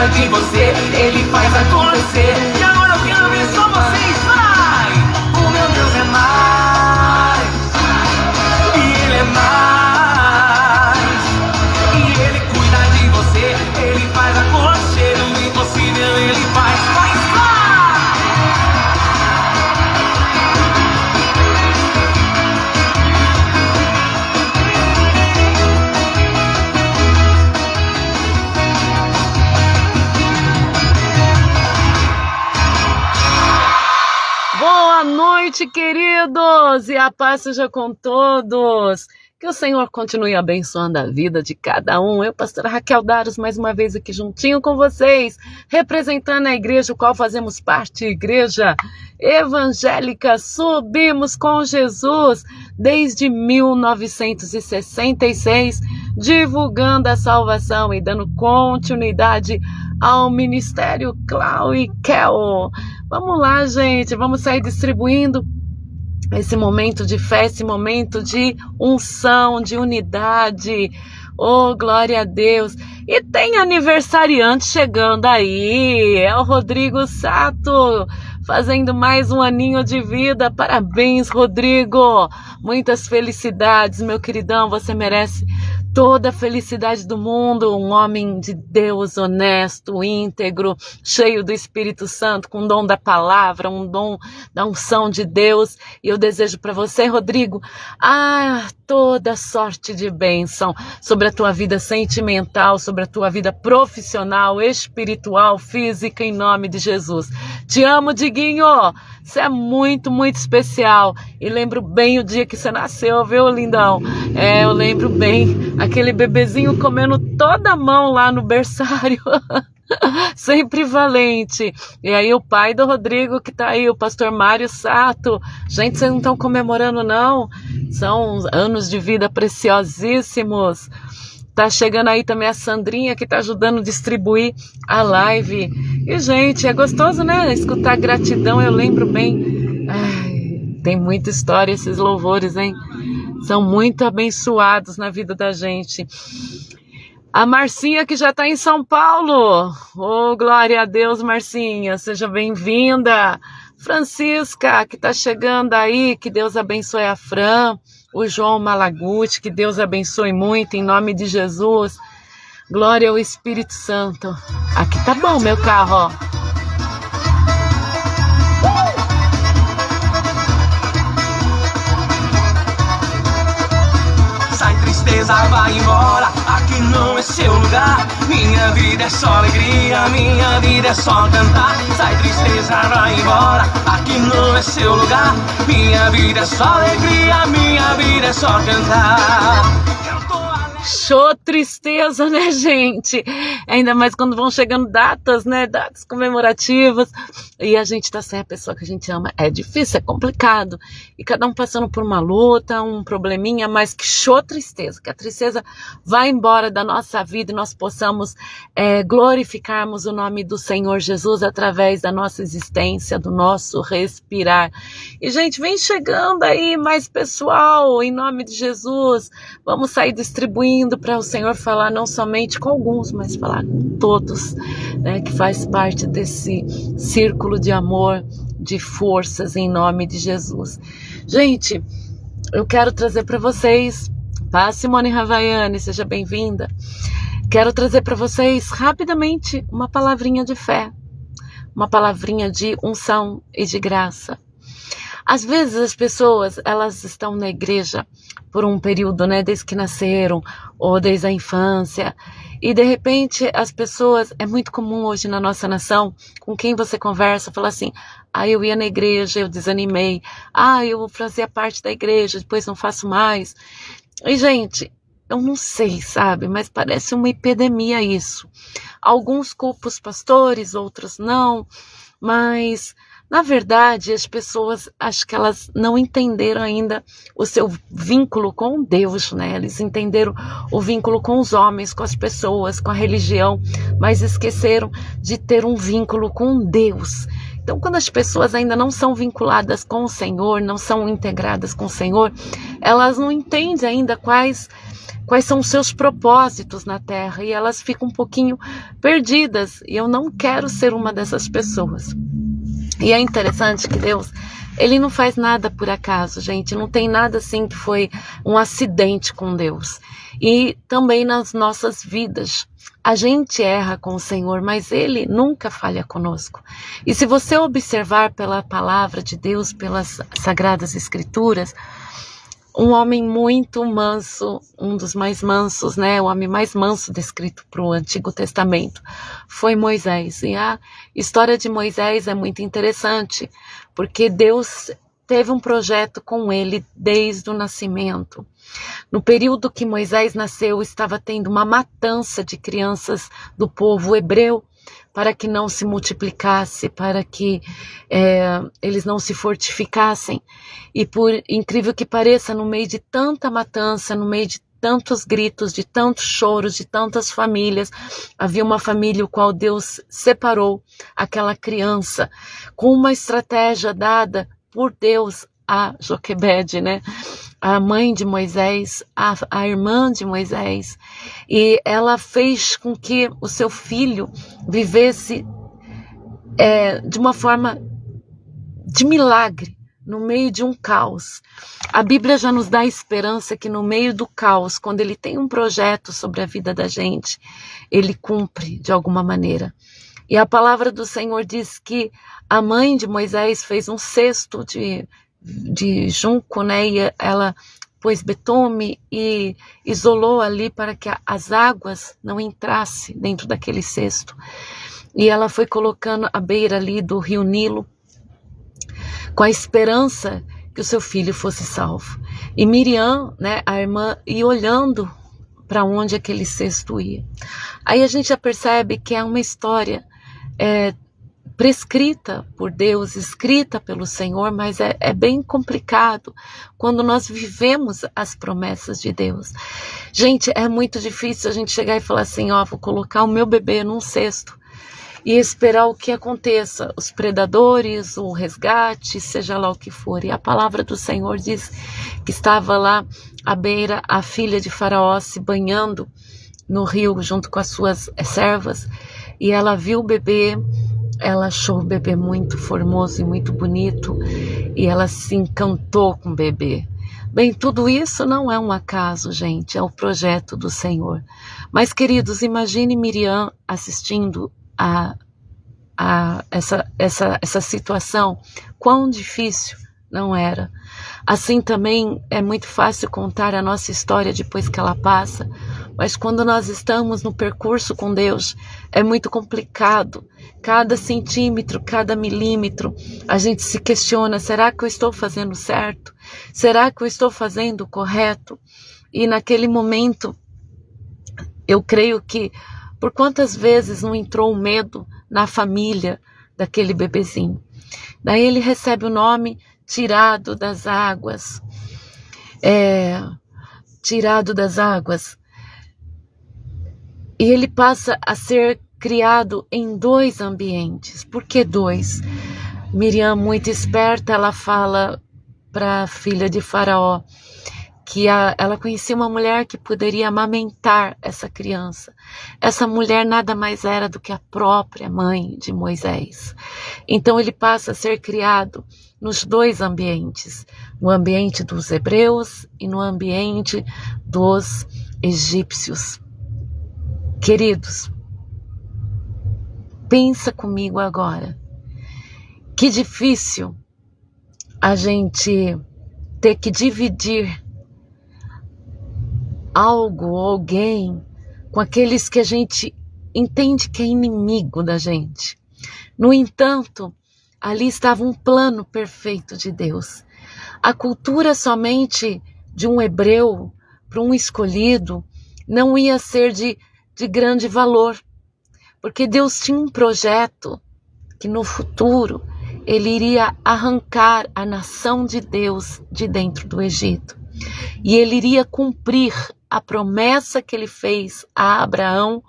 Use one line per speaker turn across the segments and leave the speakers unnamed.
cuida de você, Ele faz acontecer. E agora eu quero ver só vocês, vai! O meu Deus é mais, e Ele é mais, e Ele cuida de você, Ele faz acontecer, o impossível Ele faz, faz.
Boa noite, queridos, e a paz seja com todos. Que o Senhor continue abençoando a vida de cada um. Eu, pastora Raquel Daros, mais uma vez aqui juntinho com vocês, representando a igreja, o qual fazemos parte, Igreja Evangélica Subimos com Jesus, desde 1966, divulgando a salvação e dando continuidade ao Ministério Clau e Kel. Vamos lá, gente, vamos sair distribuindo esse momento de fé, esse momento de unção, de unidade. Oh, glória a Deus. E tem aniversariante chegando aí, é o Rodrigo Sato, fazendo mais um aninho de vida. Parabéns, Rodrigo. Muitas felicidades, meu queridão, você merece toda a felicidade do mundo, um homem de Deus honesto, íntegro, cheio do Espírito Santo, com o dom da palavra, um dom da unção de Deus. E eu desejo para você, Rodrigo, toda sorte de bênção sobre a tua vida sentimental, sobre a tua vida profissional, espiritual, física, em nome de Jesus. Te amo, Diguinho, você é muito, muito especial. E lembro bem o dia que você nasceu, viu, lindão? Eu lembro bem, aquele bebezinho comendo toda a mão lá no berçário. Sempre valente. E aí o pai do Rodrigo que tá aí, o pastor Mário Sato. Gente, vocês não estão comemorando não? São anos de vida preciosíssimos. Tá chegando aí também a Sandrinha, que tá ajudando a distribuir a live. E, gente, é gostoso, né? Escutar gratidão, eu lembro bem. Tem muita história esses louvores, hein? São muito abençoados na vida da gente. A Marcinha, que já está em São Paulo. Oh, glória a Deus, Marcinha. Seja bem-vinda. Francisca, que está chegando aí. Que Deus abençoe a Fran. O João Malaguti, que Deus abençoe muito, em nome de Jesus. Glória ao Espírito Santo. Aqui tá bom, meu carro, ó.
Sai tristeza, vai embora, aqui não é seu lugar. Minha vida é só alegria, minha vida é só cantar. Sai tristeza, vai embora, aqui não é seu lugar. Minha vida é só alegria, minha vida é só cantar.
Show tristeza, né, gente? Ainda mais quando vão chegando datas, né? Datas comemorativas. E a gente tá sem a pessoa que a gente ama. É difícil, é complicado. E cada um passando por uma luta, um probleminha, mas que show tristeza. Que a tristeza vá embora da nossa vida e nós possamos glorificarmos o nome do Senhor Jesus através da nossa existência, do nosso respirar. E, gente, vem chegando aí mais pessoal, em nome de Jesus. Vamos sair distribuindo para o Senhor falar não somente com alguns, mas falar com todos, né, que faz parte desse círculo de amor, de forças, em nome de Jesus. Gente, eu quero trazer para vocês, Simone Ravaiani, seja bem-vinda. Quero trazer para vocês rapidamente uma palavrinha de fé, uma palavrinha de unção e de graça. Às vezes as pessoas, elas estão na igreja por um período, né, desde que nasceram ou desde a infância, e de repente as pessoas, é muito comum hoje na nossa nação, com quem você conversa, fala assim, eu ia na igreja, eu desanimei, eu fazia parte da igreja, depois não faço mais. E, gente, eu não sei, sabe, mas parece uma epidemia isso. Alguns culpam os pastores, outros não, mas na verdade, as pessoas, acho que elas não entenderam ainda o seu vínculo com Deus, né? Eles entenderam o vínculo com os homens, com as pessoas, com a religião, mas esqueceram de ter um vínculo com Deus. Então, quando as pessoas ainda não são vinculadas com o Senhor, não são integradas com o Senhor, elas não entendem ainda quais quais são os seus propósitos na terra, e elas ficam um pouquinho perdidas, e eu não quero ser uma dessas pessoas. E é interessante que Deus, Ele não faz nada por acaso, gente, não tem nada assim que foi um acidente com Deus. E também nas nossas vidas, a gente erra com o Senhor, mas Ele nunca falha conosco. E se você observar pela palavra de Deus, pelas Sagradas Escrituras, um homem muito manso, um dos mais mansos, né? O homem mais manso descrito para o Antigo Testamento foi Moisés. E a história de Moisés é muito interessante, porque Deus teve um projeto com ele desde o nascimento. No período que Moisés nasceu, estava tendo uma matança de crianças do povo hebreu, para que não se multiplicasse, para que eles não se fortificassem. E por incrível que pareça, no meio de tanta matança, no meio de tantos gritos, de tantos choros, de tantas famílias, havia uma família o qual Deus separou aquela criança com uma estratégia dada por Deus a Joquebede, né? A mãe de Moisés, a irmã de Moisés, e ela fez com que o seu filho vivesse de uma forma de milagre, no meio de um caos. A Bíblia já nos dá esperança que no meio do caos, quando Ele tem um projeto sobre a vida da gente, Ele cumpre de alguma maneira. E a palavra do Senhor diz que a mãe de Moisés fez um cesto de junco, né? E ela pôs betume e isolou ali para que as águas não entrassem dentro daquele cesto. E ela foi colocando à beira ali do rio Nilo, com a esperança que o seu filho fosse salvo. E Miriam, né, a irmã, ia olhando para onde aquele cesto ia. Aí a gente já percebe que é uma história prescrita por Deus, escrita pelo Senhor, mas é bem complicado quando nós vivemos as promessas de Deus. Gente, é muito difícil a gente chegar e falar assim, vou colocar o meu bebê num cesto e esperar o que aconteça, os predadores, o resgate, seja lá o que for. E a palavra do Senhor diz que estava lá à beira a filha de Faraó se banhando no rio junto com as suas servas, e ela viu o bebê. Ela achou o bebê muito formoso e muito bonito, e ela se encantou com o bebê. Bem, tudo isso não é um acaso, gente, é o projeto do Senhor. Mas, queridos, imagine Miriam assistindo a essa situação, quão difícil não era. Assim também é muito fácil contar a nossa história depois que ela passa, mas quando nós estamos no percurso com Deus, é muito complicado. Cada centímetro, cada milímetro, a gente se questiona, será que eu estou fazendo certo? Será que eu estou fazendo o correto? E naquele momento, eu creio que, por quantas vezes não entrou o medo na família daquele bebezinho? Daí ele recebe o nome tirado das águas. Tirado das águas. E ele passa a ser criado em 2 ambientes. Por que 2? Miriam, muito esperta, ela fala para a filha de Faraó que ela conhecia uma mulher que poderia amamentar essa criança. Essa mulher nada mais era do que a própria mãe de Moisés. Então ele passa a ser criado nos 2 ambientes, no ambiente dos hebreus e no ambiente dos egípcios. Queridos, pensa comigo agora, que difícil a gente ter que dividir algo ou alguém com aqueles que a gente entende que é inimigo da gente. No entanto, ali estava um plano perfeito de Deus. A cultura somente de um hebreu para um escolhido não ia ser de grande valor, porque Deus tinha um projeto que no futuro Ele iria arrancar a nação de Deus de dentro do Egito. E Ele iria cumprir a promessa que Ele fez a Abraão,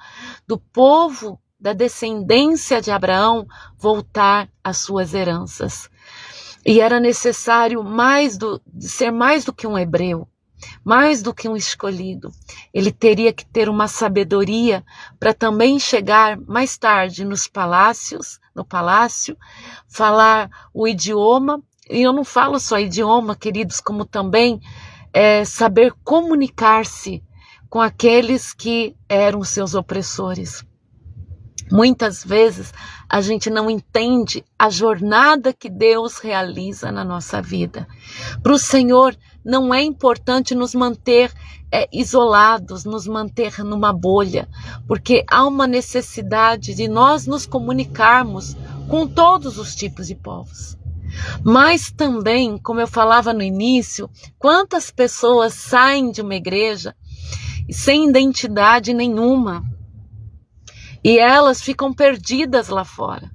do povo, da descendência de Abraão, voltar às suas heranças. E era necessário ser mais do que um hebreu. mais do que um escolhido. Ele teria que ter uma sabedoria para também chegar mais tarde no palácio, falar o idioma, e eu não falo só idioma, queridos, como também saber comunicar-se com aqueles que eram seus opressores. Muitas vezes a gente não entende a jornada que Deus realiza na nossa vida. Para o Senhor não é importante nos manter isolados, nos manter numa bolha, porque há uma necessidade de nós nos comunicarmos com todos os tipos de povos. Mas também, como eu falava no início, quantas pessoas saem de uma igreja sem identidade nenhuma, e elas ficam perdidas lá fora,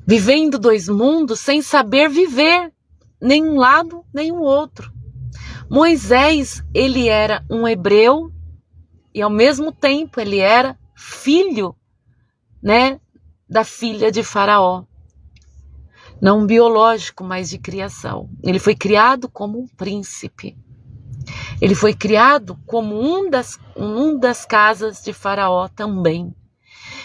vivendo dois mundos sem saber viver nenhum lado, nenhum outro. Moisés, ele era um hebreu e ao mesmo tempo ele era filho, da filha de Faraó. Não biológico, mas de criação. Ele foi criado como um príncipe. Ele foi criado como um das casas de Faraó também.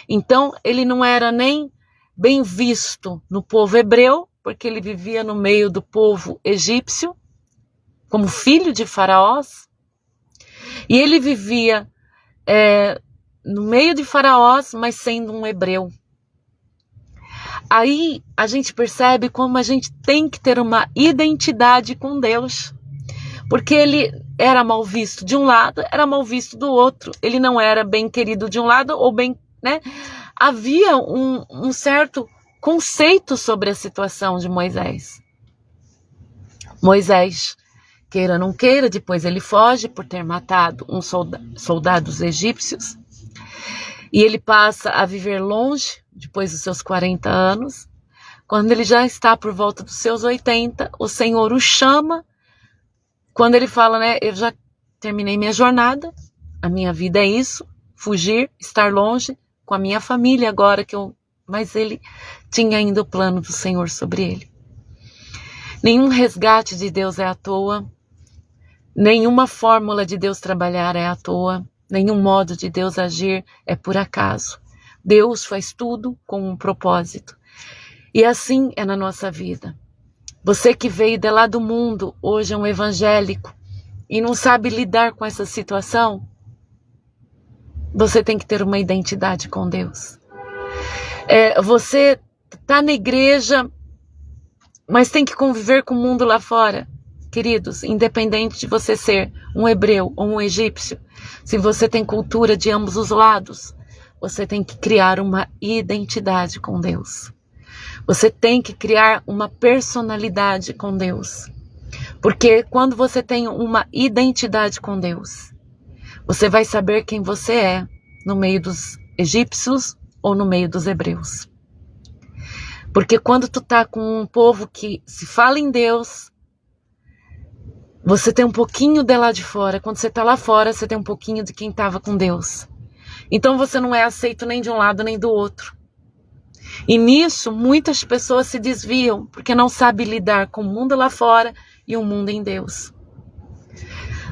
Então, ele não era nem bem visto no povo hebreu, porque ele vivia no meio do povo egípcio, como filho de faraós. E ele vivia no meio de faraós, mas sendo um hebreu. Aí a gente percebe como a gente tem que ter uma identidade com Deus. Porque ele era mal visto de um lado, era mal visto do outro. Ele não era bem querido de um lado ou bem, Havia um certo conceito sobre a situação de Moisés. Moisés, queira ou não queira, depois ele foge por ter matado uns soldados egípcios. E ele passa a viver longe, depois dos seus 40 anos. Quando ele já está por volta dos seus 80, o Senhor o chama. Quando ele fala, eu já terminei minha jornada, a minha vida é isso, fugir, estar longe com a minha família agora mas ele tinha ainda o plano do Senhor sobre ele. Nenhum resgate de Deus é à toa, nenhuma fórmula de Deus trabalhar é à toa, nenhum modo de Deus agir é por acaso. Deus faz tudo com um propósito. E assim é na nossa vida. Você que veio de lá do mundo, hoje é um evangélico, e não sabe lidar com essa situação, você tem que ter uma identidade com Deus. Você está na igreja, mas tem que conviver com o mundo lá fora. Queridos, independente de você ser um hebreu ou um egípcio, se você tem cultura de ambos os lados, você tem que criar uma identidade com Deus. Você tem que criar uma personalidade com Deus. Porque quando você tem uma identidade com Deus, você vai saber quem você é no meio dos egípcios ou no meio dos hebreus. Porque quando tu tá com um povo que se fala em Deus, você tem um pouquinho de lá de fora. Quando você tá lá fora, você tem um pouquinho de quem estava com Deus. Então você não é aceito nem de um lado nem do outro. E nisso, muitas pessoas se desviam, porque não sabem lidar com o mundo lá fora e o mundo em Deus.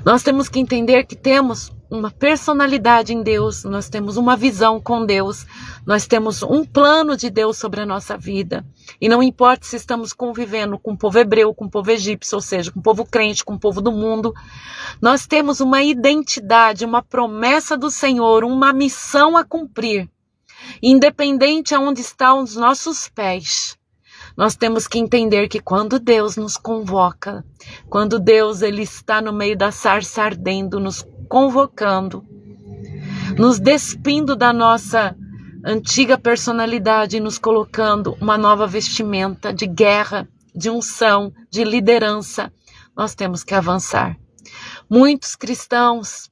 Nós temos que entender que temos uma personalidade em Deus, nós temos uma visão com Deus, nós temos um plano de Deus sobre a nossa vida. E não importa se estamos convivendo com o povo hebreu, com o povo egípcio, ou seja, com o povo crente, com o povo do mundo, nós temos uma identidade, uma promessa do Senhor, uma missão a cumprir. Independente aonde estão os nossos pés, nós temos que entender que quando Deus nos convoca, quando Deus ele está no meio da sarça ardendo, nos convocando, nos despindo da nossa antiga personalidade e nos colocando uma nova vestimenta de guerra, de unção, de liderança, nós temos que avançar. Muitos cristãos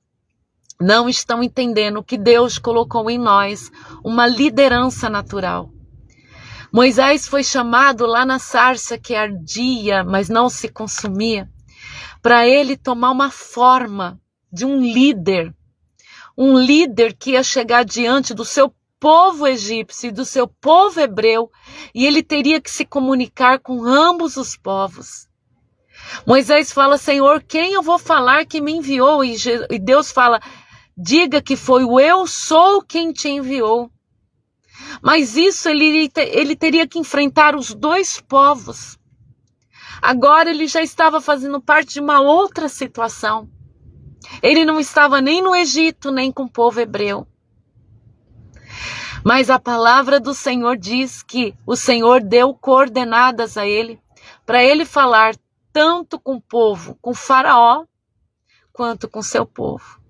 não estão entendendo que Deus colocou em nós uma liderança natural. Moisés foi chamado lá na sarça que ardia, mas não se consumia, para ele tomar uma forma de um líder que ia chegar diante do seu povo egípcio e do seu povo hebreu, e ele teria que se comunicar com ambos os povos. Moisés fala, Senhor, quem eu vou falar que me enviou? E Deus fala, diga que foi o eu sou quem te enviou. Mas isso ele teria que enfrentar os dois povos. Agora ele já estava fazendo parte de uma outra situação. Ele não estava nem no Egito, nem com o povo hebreu. Mas a palavra do Senhor diz que o Senhor deu coordenadas a ele, para ele falar tanto com o povo, com Faraó, quanto com seu povo.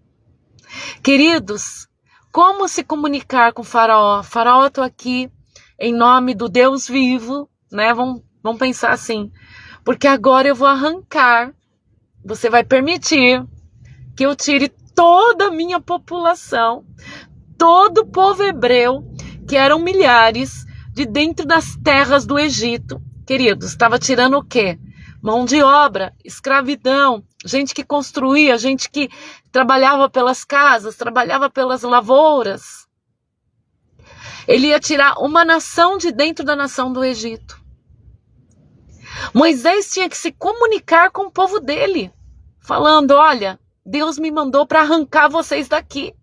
Queridos, como se comunicar com Faraó? Faraó, estou aqui em nome do Deus vivo, né? Vamos pensar assim, porque agora eu vou arrancar, você vai permitir que eu tire toda a minha população, todo o povo hebreu, que eram milhares, de dentro das terras do Egito. Queridos, estava tirando o quê? Mão de obra, escravidão, gente que construía, gente que trabalhava pelas casas, trabalhava pelas lavouras. Ele ia tirar uma nação de dentro da nação do Egito. Moisés tinha que se comunicar com o povo dele, falando, olha, Deus me mandou para arrancar vocês daqui.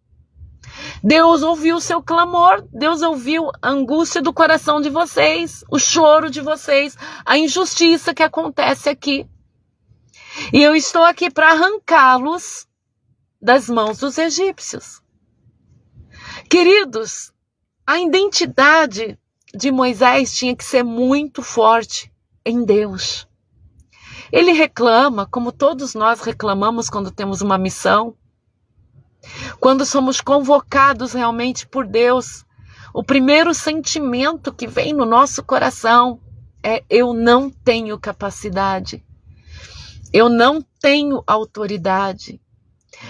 Deus ouviu o seu clamor, Deus ouviu a angústia do coração de vocês, o choro de vocês, a injustiça que acontece aqui. E eu estou aqui para arrancá-los das mãos dos egípcios. Queridos, a identidade de Moisés tinha que ser muito forte em Deus. Ele reclama, como todos nós reclamamos quando temos uma missão. Quando somos convocados realmente por Deus, o primeiro sentimento que vem no nosso coração é: eu não tenho capacidade, eu não tenho autoridade.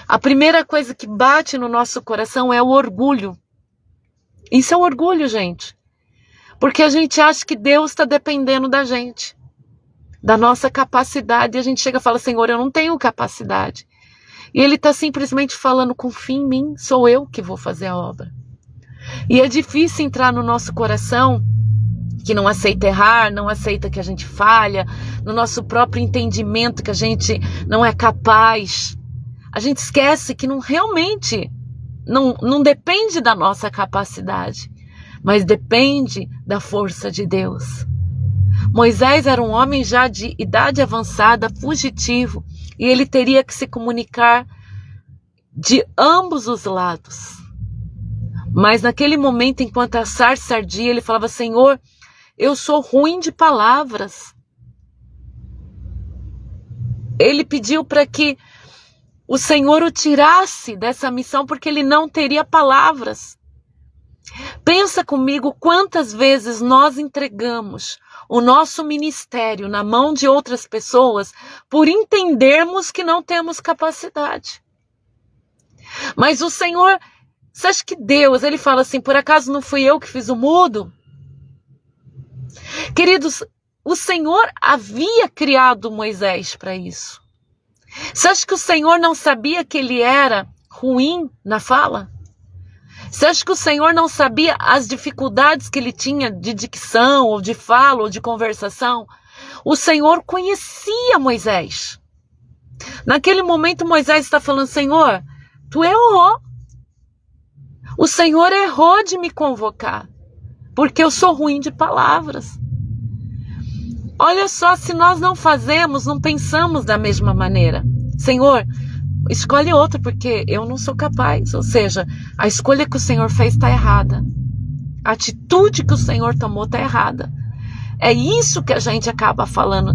A primeira coisa que bate no nosso coração é o orgulho. Isso é um orgulho, gente, porque a gente acha que Deus está dependendo da gente, da nossa capacidade, e a gente chega e fala: Senhor, eu não tenho capacidade. E ele está simplesmente falando, confia em mim, sou eu que vou fazer a obra. E é difícil entrar no nosso coração, que não aceita errar, não aceita que a gente falha, no nosso próprio entendimento que a gente não é capaz. A gente esquece que realmente não depende da nossa capacidade, mas depende da força de Deus. Moisés era um homem já de idade avançada, fugitivo, e ele teria que se comunicar de ambos os lados. Mas naquele momento, enquanto a sarça ardia, ele falava: Senhor, eu sou ruim de palavras. Ele pediu para que o Senhor o tirasse dessa missão, porque ele não teria palavras. Pensa comigo quantas vezes nós entregamos o nosso ministério na mão de outras pessoas por entendermos que não temos capacidade. Mas o Senhor, você acha que Deus, ele fala assim: por acaso não fui eu que fiz o mudo? Queridos, o Senhor havia criado Moisés para isso. Você acha que o Senhor não sabia que ele era ruim na fala? Você acha que o Senhor não sabia as dificuldades que ele tinha de dicção, ou de fala, ou de conversação? O Senhor conhecia Moisés. Naquele momento Moisés está falando: Senhor, tu errou. O Senhor errou de me convocar, porque eu sou ruim de palavras. Olha só, se nós não fazemos, não pensamos da mesma maneira. Senhor, escolhe outro, porque eu não sou capaz. Ou seja, a escolha que o Senhor fez está errada. A atitude que o Senhor tomou está errada. É isso que a gente acaba falando.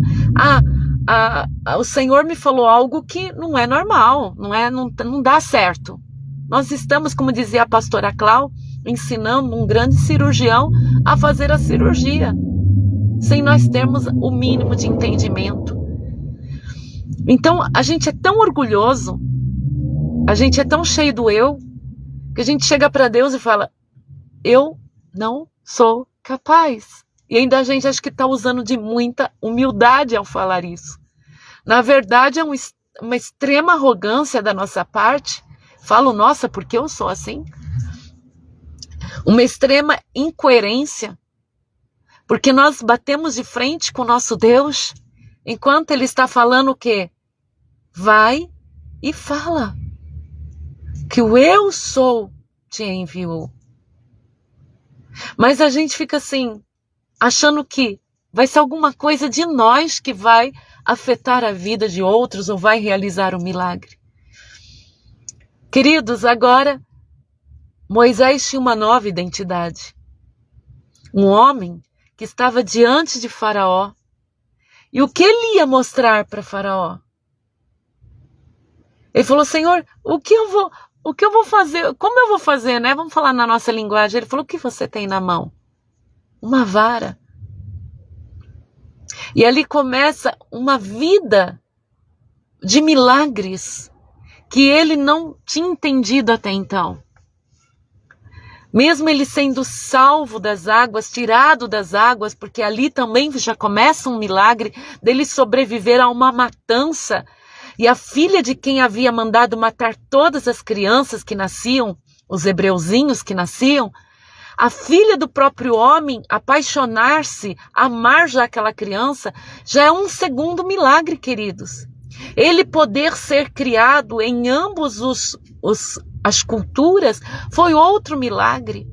O Senhor me falou algo que não é normal, não dá certo. Nós estamos, como dizia a pastora Clau, ensinando um grande cirurgião a fazer a cirurgia, sem nós termos o mínimo de entendimento. Então, a gente é tão orgulhoso, a gente é tão cheio do eu, que a gente chega para Deus e fala: eu não sou capaz. E ainda a gente acha que está usando de muita humildade ao falar isso. Na verdade, é uma extrema arrogância da nossa parte. Falo: nossa, porque eu sou assim? Uma extrema incoerência, porque nós batemos de frente com o nosso Deus enquanto ele está falando o quê? Vai e fala que o eu sou te enviou. Mas a gente fica assim, achando que vai ser alguma coisa de nós que vai afetar a vida de outros ou vai realizar um milagre. Queridos, agora Moisés tinha uma nova identidade. Um homem que estava diante de Faraó. E o que ele ia mostrar para Faraó? Ele falou, Senhor, o que eu vou fazer? Como eu vou fazer, né? Vamos falar na nossa linguagem. Ele falou, o que você tem na mão? Uma vara. E ali começa uma vida de milagres que ele não tinha entendido até então. Mesmo ele sendo salvo das águas, tirado das águas, porque ali também já começa um milagre dele sobreviver a uma matança. E a filha de quem havia mandado matar todas as crianças que nasciam, os hebreuzinhos que nasciam, a filha do próprio homem apaixonar-se, amar já aquela criança, já é um segundo milagre, queridos. Ele poder ser criado em ambos as culturas foi outro milagre.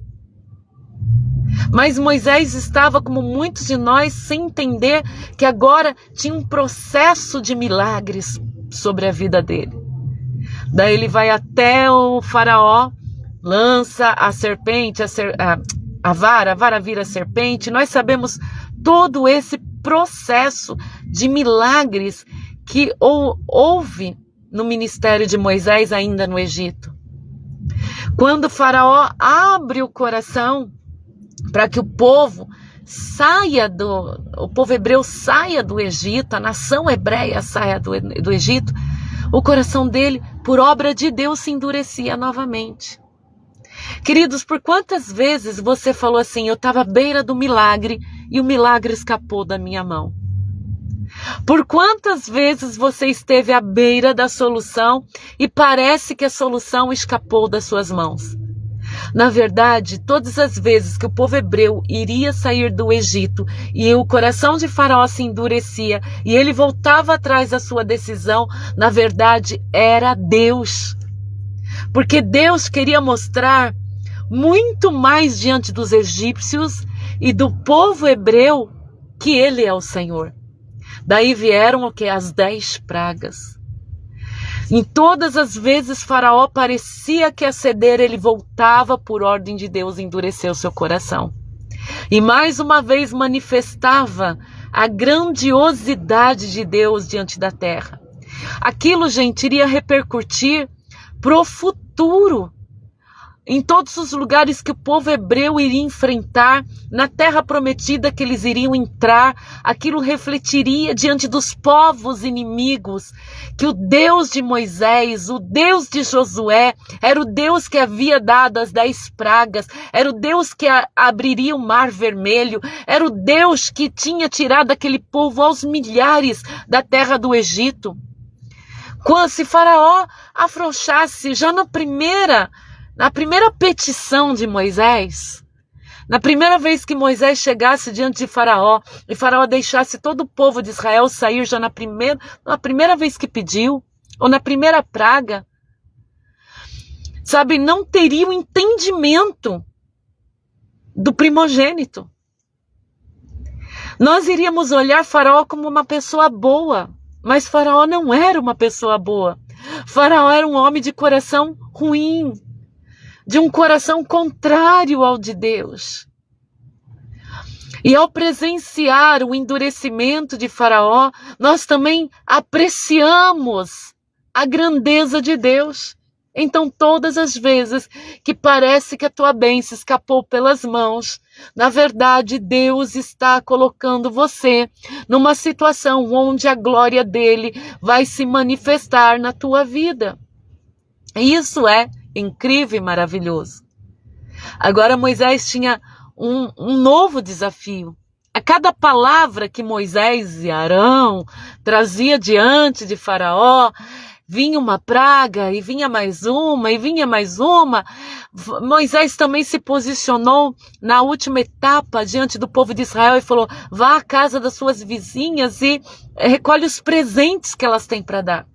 Mas Moisés estava, como muitos de nós, sem entender que agora tinha um processo de milagres sobre a vida dele. Daí ele vai até o Faraó, lança a serpente, a vara vira serpente. Nós sabemos todo esse processo de milagres que houve no ministério de Moisés ainda no Egito. Quando o Faraó abre o coração para que o povo hebreu saia do Egito, a nação hebreia saia do Egito, o coração dele, por obra de Deus, se endurecia novamente. Queridos, por quantas vezes você falou assim, eu estava à beira do milagre e o milagre escapou da minha mão? Por quantas vezes você esteve à beira da solução e parece que a solução escapou das suas mãos? Na verdade, todas as vezes que o povo hebreu iria sair do Egito e o coração de Faraó se endurecia e ele voltava atrás da sua decisão, na verdade era Deus. Porque Deus queria mostrar muito mais diante dos egípcios e do povo hebreu que ele é o Senhor. Daí vieram o que? As 10 pragas. Em todas as vezes Faraó parecia que ia ceder, ele voltava por ordem de Deus, endureceu seu coração. E mais uma vez manifestava a grandiosidade de Deus diante da terra. Aquilo, gente, iria repercutir para o futuro. Em todos os lugares que o povo hebreu iria enfrentar, na terra prometida que eles iriam entrar, aquilo refletiria diante dos povos inimigos, que o Deus de Moisés, o Deus de Josué, era o Deus que havia dado as 10 pragas, era o Deus que abriria o mar vermelho, era o Deus que tinha tirado aquele povo aos milhares da terra do Egito. Quando se Faraó afrouxasse já na primeira petição de Moisés, na primeira vez que Moisés chegasse diante de Faraó, e Faraó deixasse todo o povo de Israel sair já na primeira vez que pediu, ou na primeira praga, sabe, não teria o entendimento do primogênito. Nós iríamos olhar Faraó como uma pessoa boa, mas Faraó não era uma pessoa boa. Faraó era um homem de coração ruim, de um coração contrário ao de Deus. E ao presenciar o endurecimento de Faraó, nós também apreciamos a grandeza de Deus. Então, todas as vezes que parece que a tua bênção escapou pelas mãos, na verdade, Deus está colocando você numa situação onde a glória dele vai se manifestar na tua vida. Isso é incrível e maravilhoso. Agora Moisés tinha um novo desafio. A cada palavra que Moisés e Arão trazia diante de Faraó, vinha uma praga, e vinha mais uma, e vinha mais uma. Moisés também se posicionou na última etapa diante do povo de Israel e falou: vá à casa das suas vizinhas e recolhe os presentes que elas têm para dar.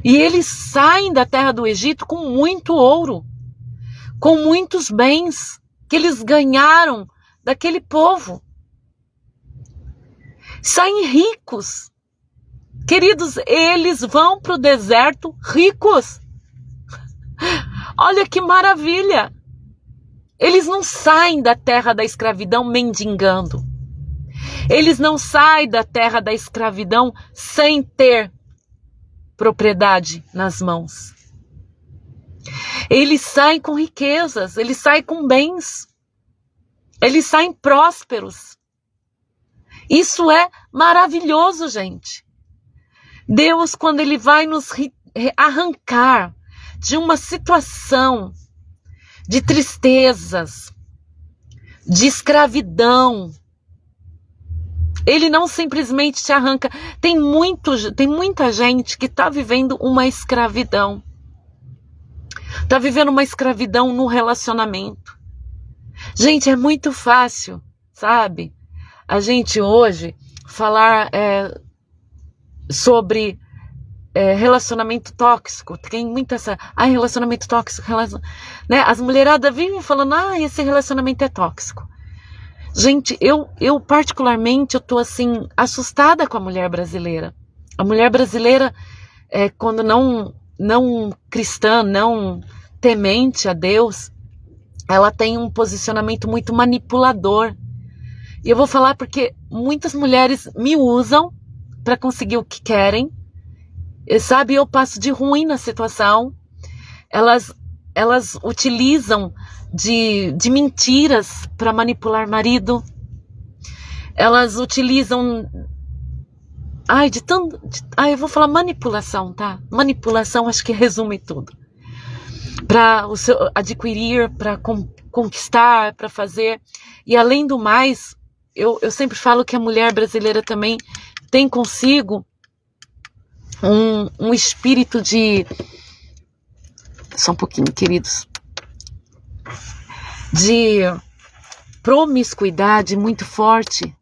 E eles saem da terra do Egito com muito ouro, com muitos bens que eles ganharam daquele povo. Saem ricos. Queridos, eles vão para o deserto ricos. Olha que maravilha! Eles não saem da terra da escravidão mendigando. Eles não saem da terra da escravidão sem ter propriedade nas mãos. Eles saem com riquezas, eles saem com bens. Eles saem prósperos. Isso é maravilhoso, gente. Deus, quando Ele vai nos arrancar de uma situação de tristezas, de escravidão, Ele não simplesmente te arranca. Tem muita gente que está vivendo uma escravidão. Está vivendo uma escravidão no relacionamento. Gente, é muito fácil, sabe? A gente hoje falar sobre relacionamento tóxico. Tem muito essa... relacionamento tóxico. Né? As mulheradas vivem falando, esse relacionamento é tóxico. Gente, eu particularmente, eu tô assim, assustada com a mulher brasileira. A mulher brasileira, quando não cristã, não temente a Deus, ela tem um posicionamento muito manipulador. E eu vou falar porque muitas mulheres me usam para conseguir o que querem. E, sabe, eu passo de ruim na situação. Elas utilizam de mentiras para manipular marido. Elas utilizam... eu vou falar manipulação, tá? Manipulação acho que resume tudo. Para adquirir, para conquistar, para fazer. E além do mais, eu sempre falo que a mulher brasileira também tem consigo um espírito de... Só um pouquinho, queridos. De promiscuidade muito forte.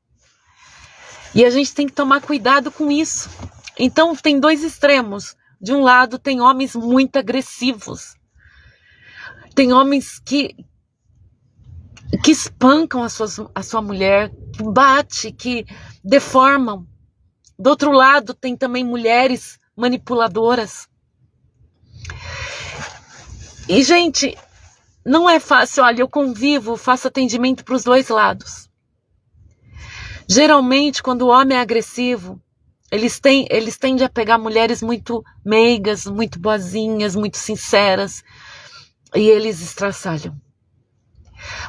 E a gente tem que tomar cuidado com isso. Então tem dois extremos. De um lado tem homens muito agressivos. Tem homens que espancam a sua mulher, que bate, que deformam. Do outro lado tem também mulheres manipuladoras. E, gente, não é fácil. Olha, eu convivo, faço atendimento para os dois lados. Geralmente, quando o homem é agressivo, eles tendem a pegar mulheres muito meigas, muito boazinhas, muito sinceras, e eles estraçalham.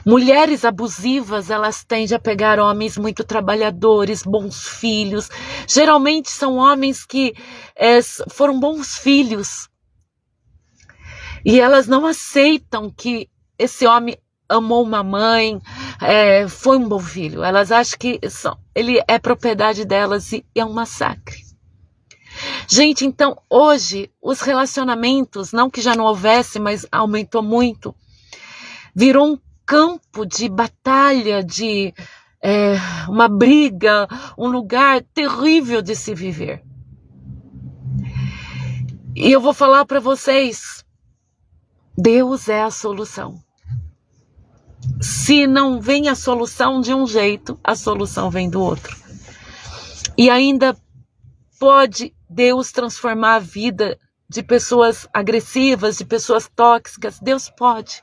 Mulheres abusivas, elas tendem a pegar homens muito trabalhadores, bons filhos. Geralmente são homens que foram bons filhos. E elas não aceitam que esse homem amou uma mãe, foi um bom filho. Elas acham que ele é propriedade delas e é um massacre. Gente, então hoje os relacionamentos, não que já não houvesse, mas aumentou muito, virou um campo de batalha, de uma briga, um lugar terrível de se viver. E eu vou falar para vocês, Deus é a solução. Se não vem a solução de um jeito, a solução vem do outro. E ainda pode Deus transformar a vida de pessoas agressivas, de pessoas tóxicas. Deus pode.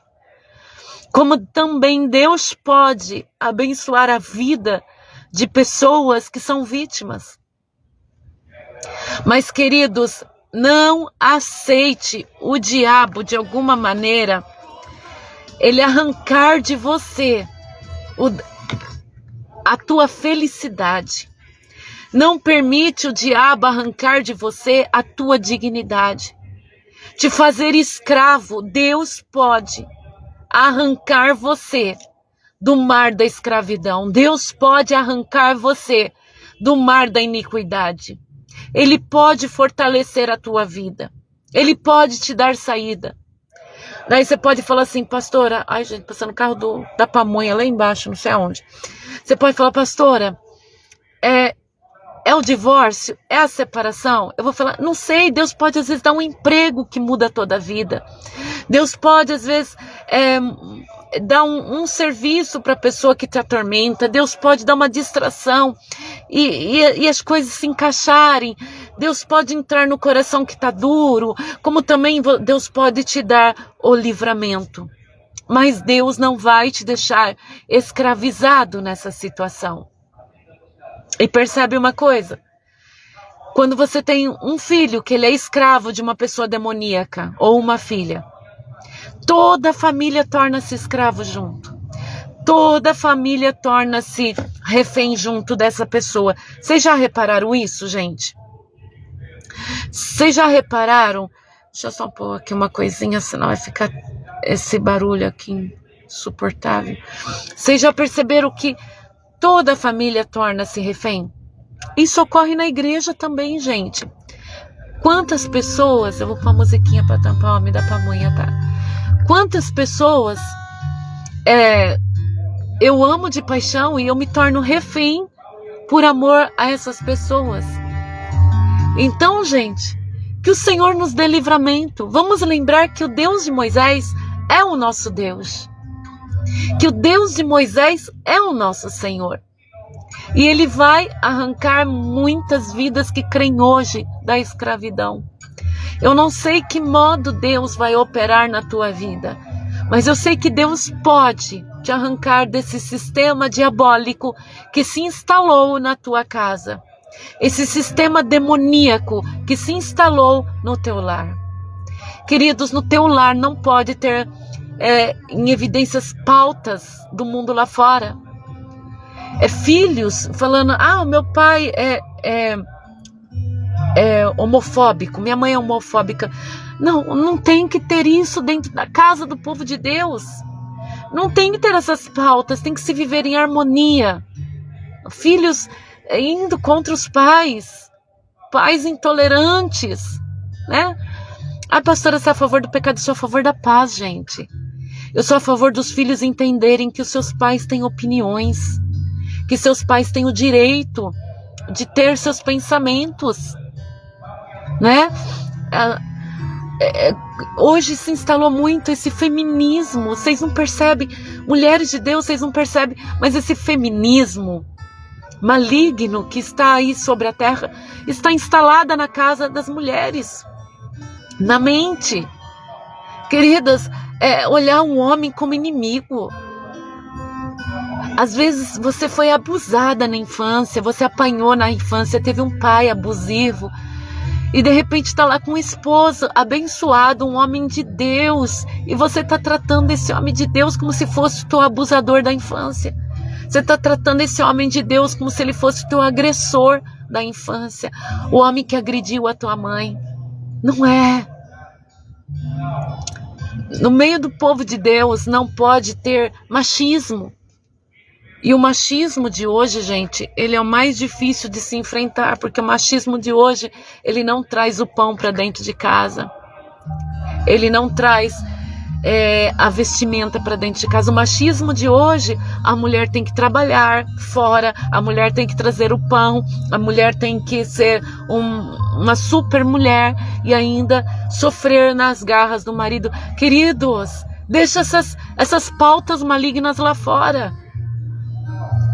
Como também Deus pode abençoar a vida de pessoas que são vítimas. Mas, queridos, não aceite o diabo, de alguma maneira, ele arrancar de você a tua felicidade. Não permite o diabo arrancar de você a tua dignidade. Te fazer escravo. Deus pode arrancar você do mar da escravidão. Deus pode arrancar você do mar da iniquidade. Ele pode fortalecer a tua vida. Ele pode te dar saída. Daí você pode falar assim, pastora, ai gente, passando o carro da pamonha lá embaixo, não sei aonde. Você pode falar, pastora, é o divórcio? É a separação? Eu vou falar, não sei, Deus pode às vezes dar um emprego que muda toda a vida. Deus pode às vezes dar um serviço para a pessoa que te atormenta. Deus pode dar uma distração e as coisas se encaixarem. Deus pode entrar no coração que está duro, como também Deus pode te dar o livramento. Mas Deus não vai te deixar escravizado nessa situação. E percebe uma coisa, quando você tem um filho que ele é escravo de uma pessoa demoníaca, ou uma filha, toda a família torna-se escravo junto. Toda a família torna-se refém junto dessa pessoa. Vocês já repararam isso, gente? Vocês já repararam? Deixa eu só pôr aqui uma coisinha, senão vai ficar esse barulho aqui insuportável. Vocês já perceberam que toda a família torna-se refém? Isso ocorre na igreja também, gente. Quantas pessoas... Eu vou pôr a musiquinha para tampar o homem da pamonha, tá? Quantas pessoas eu amo de paixão e eu me torno refém por amor a essas pessoas. Então, gente, que o Senhor nos dê livramento. Vamos lembrar que o Deus de Moisés é o nosso Deus. Que o Deus de Moisés é o nosso Senhor. E Ele vai arrancar muitas vidas que creem hoje da escravidão. Eu não sei que modo Deus vai operar na tua vida, mas eu sei que Deus pode te arrancar desse sistema diabólico que se instalou na tua casa. Esse sistema demoníaco que se instalou no teu lar. Queridos, no teu lar não pode ter em evidências pautas do mundo lá fora. Filhos falando, o meu pai é homofóbico, minha mãe é homofóbica. Não tem que ter isso dentro da casa do povo de Deus. Não tem que ter essas pautas, tem que se viver em harmonia. Filhos indo contra os pais intolerantes, né? Pastora, você é a favor do pecado? Eu sou a favor da paz, gente. Eu sou a favor dos filhos entenderem que os seus pais têm opiniões, que seus pais têm o direito de ter seus pensamentos, né? Hoje se instalou muito esse feminismo, vocês não percebem, mulheres de Deus, vocês não percebem, mas esse feminismo maligno que está aí sobre a terra, está instalada na casa das mulheres, na mente. Queridas, olhar um homem como inimigo. Às vezes você foi abusada na infância, você apanhou na infância, teve um pai abusivo, e de repente está lá com um esposo abençoado, um homem de Deus, e você está tratando esse homem de Deus como se fosse o teu abusador da infância. Você está tratando esse homem de Deus como se ele fosse o teu agressor da infância, o homem que agrediu a tua mãe. Não é. No meio do povo de Deus não pode ter machismo. E o machismo de hoje, gente, ele é o mais difícil de se enfrentar, porque o machismo de hoje, ele não traz o pão para dentro de casa. Ele não traz a vestimenta para dentro de casa. O machismo de hoje, a mulher tem que trabalhar fora, a mulher tem que trazer o pão, a mulher tem que ser uma super mulher e ainda sofrer nas garras do marido. Queridos, deixa essas pautas malignas lá fora.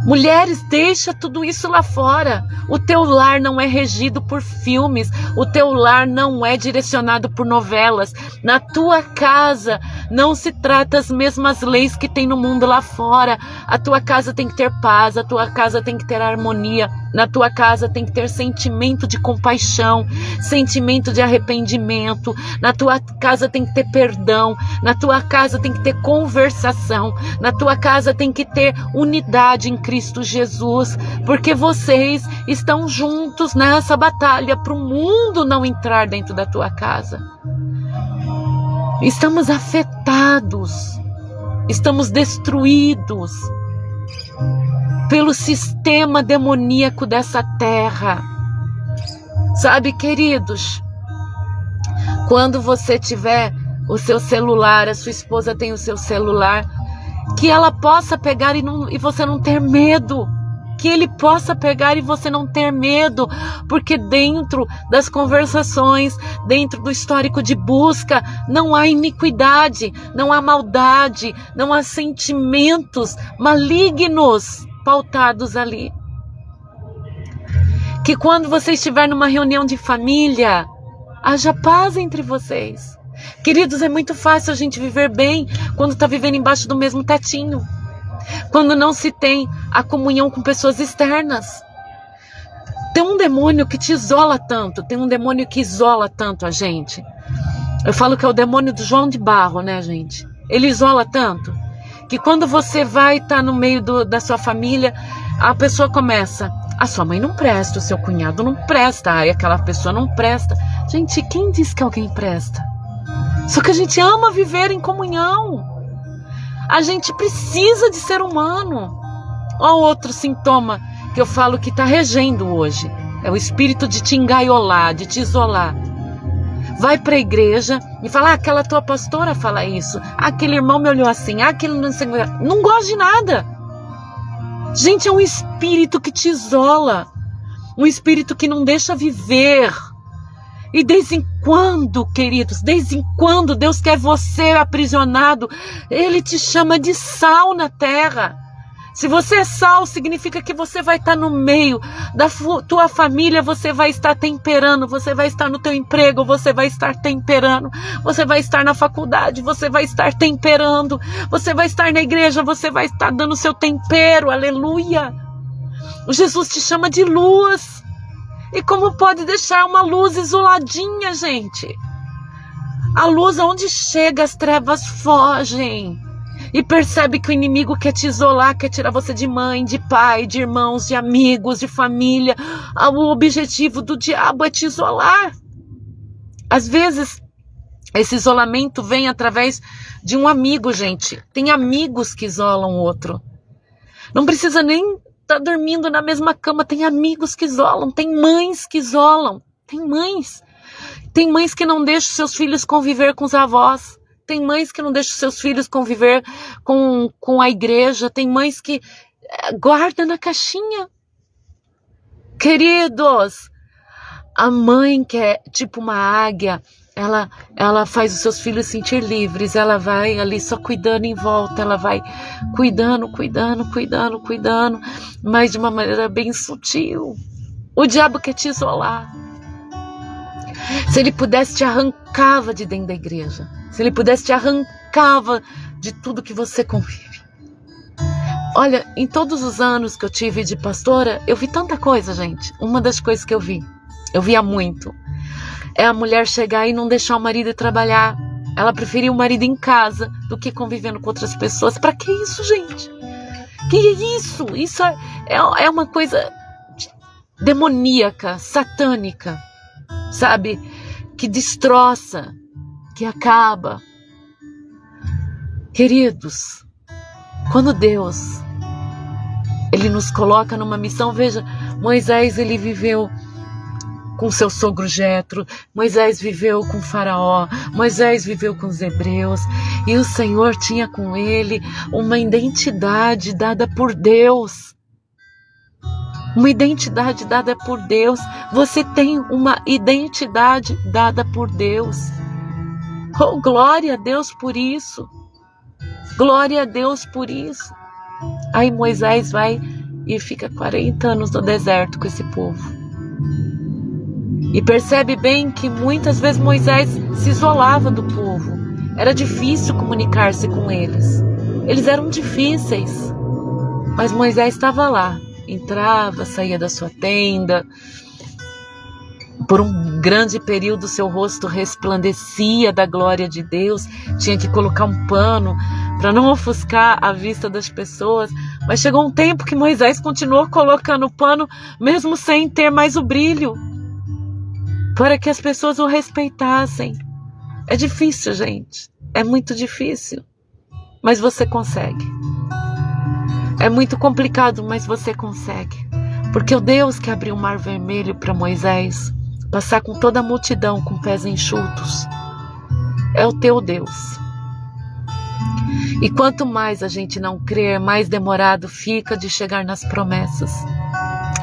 Mulheres, deixa tudo isso lá fora. O teu lar não é regido por filmes. O teu lar não é direcionado por novelas. Na tua casa não se trata as mesmas leis que tem no mundo lá fora. A tua casa tem que ter paz. A tua casa tem que ter harmonia. Na tua casa tem que ter sentimento de compaixão, sentimento de arrependimento. Na tua casa tem que ter perdão. Na tua casa tem que ter conversação. Na tua casa tem que ter unidade em Cristo Jesus, porque vocês estão juntos nessa batalha para o mundo não entrar dentro da tua casa. Estamos afetados, estamos destruídos pelo sistema demoníaco dessa terra. Sabe, queridos, quando você tiver o seu celular, a sua esposa tem o seu celular, que ela possa pegar e você não ter medo. Que ele possa pegar e você não ter medo, porque dentro das conversações, dentro do histórico de busca, não há iniquidade, não há maldade, não há sentimentos malignos pautados ali. Que quando você estiver numa reunião de família, haja paz entre vocês. Queridos, é muito fácil a gente viver bem quando está vivendo embaixo do mesmo tetinho. Quando não se tem a comunhão com pessoas externas. Tem um demônio que te isola tanto, tem um demônio que isola tanto a gente. Eu falo que é o demônio do João de Barro, né, gente? Ele isola tanto, que quando você vai estar no meio da sua família, a pessoa começa, a sua mãe não presta, o seu cunhado não presta, aí aquela pessoa não presta. Gente, quem diz que alguém presta? Só que a gente ama viver em comunhão. A gente precisa de ser humano. Olha outro sintoma que eu falo que está regendo hoje. É o espírito de te engaiolar, de te isolar. Vai para a igreja e fala, aquela tua pastora fala isso. Aquele irmão me olhou assim, aquele não gosta de nada. Gente, é um espírito que te isola. Um espírito que não deixa viver. E desde quando, queridos, desde quando Deus quer você aprisionado? Ele te chama de sal na terra. Se você é sal, significa que você vai estar no meio da tua família, você vai estar temperando, você vai estar no teu emprego, você vai estar temperando, você vai estar na faculdade, você vai estar temperando, você vai estar na igreja, você vai estar dando seu tempero, aleluia. Jesus te chama de luz. E como pode deixar uma luz isoladinha, gente? A luz, onde chega, as trevas fogem. E percebe que o inimigo quer te isolar, quer tirar você de mãe, de pai, de irmãos, de amigos, de família. O objetivo do diabo é te isolar. Às vezes, esse isolamento vem através de um amigo, gente. Tem amigos que isolam o outro. Não precisa nem tá dormindo na mesma cama, tem amigos que isolam, tem mães que isolam, tem mães que não deixam seus filhos conviver com os avós, tem mães que não deixam seus filhos conviver com a igreja, tem mães que guardam na caixinha. Queridos, a mãe que é tipo uma águia, ela faz os seus filhos sentir livres, ela vai ali só cuidando em volta, ela vai cuidando, mas de uma maneira bem sutil. O diabo quer te isolar. Se ele pudesse, te arrancava de dentro da igreja. Se ele pudesse, te arrancava de tudo que você convive. Olha, em todos os anos que eu tive de pastora, eu vi tanta coisa, gente. Uma das coisas que eu via muito, é a mulher chegar e não deixar o marido ir trabalhar. Ela preferia o marido em casa do que convivendo com outras pessoas. Para que isso, gente? Que isso? Isso é uma coisa demoníaca, satânica, sabe? Que destroça, que acaba. Queridos, quando Deus, Ele nos coloca numa missão, veja, Moisés, ele viveu com seu sogro Jetro, Moisés viveu com Faraó, Moisés viveu com os hebreus, e o Senhor tinha com ele uma identidade dada por Deus. Uma identidade dada por Deus. Você tem uma identidade dada por Deus. Oh, glória a Deus por isso. Glória a Deus por isso. Aí Moisés vai e fica 40 anos no deserto com esse povo. E percebe bem que muitas vezes Moisés se isolava do povo. Era difícil comunicar-se com eles. Eles eram difíceis. Mas Moisés estava lá. Entrava, saía da sua tenda. Por um grande período seu rosto resplandecia da glória de Deus. Tinha que colocar um pano para não ofuscar a vista das pessoas. Mas chegou um tempo que Moisés continuou colocando o pano, mesmo sem ter mais o brilho, para que as pessoas o respeitassem. É difícil, gente. É muito difícil. Mas você consegue. É muito complicado, mas você consegue. Porque o Deus que abriu o Mar Vermelho para Moisés, passar com toda a multidão com pés enxutos. É o teu Deus. E quanto mais a gente não crer, mais demorado fica de chegar nas promessas.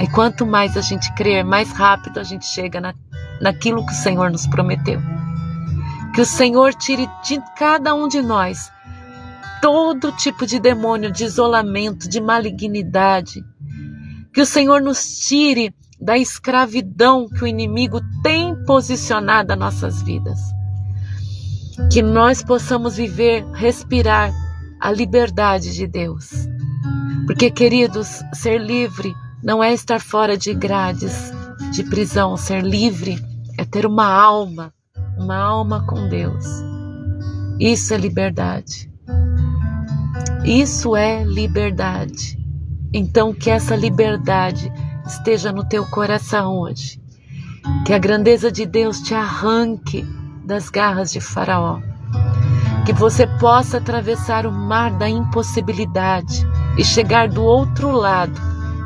E quanto mais a gente crer, mais rápido a gente chega naquilo que o Senhor nos prometeu. Que o Senhor tire de cada um de nós todo tipo de demônio, de isolamento, de malignidade. Que o Senhor nos tire da escravidão que o inimigo tem posicionado nas nossas vidas. Que nós possamos viver, respirar a liberdade de Deus. Porque, queridos, ser livre não é estar fora de grades de prisão. Ser livre é ter uma alma com Deus. Isso é liberdade. Isso é liberdade. Então, que essa liberdade esteja no teu coração hoje. Que a grandeza de Deus te arranque das garras de Faraó. Que você possa atravessar o mar da impossibilidade e chegar do outro lado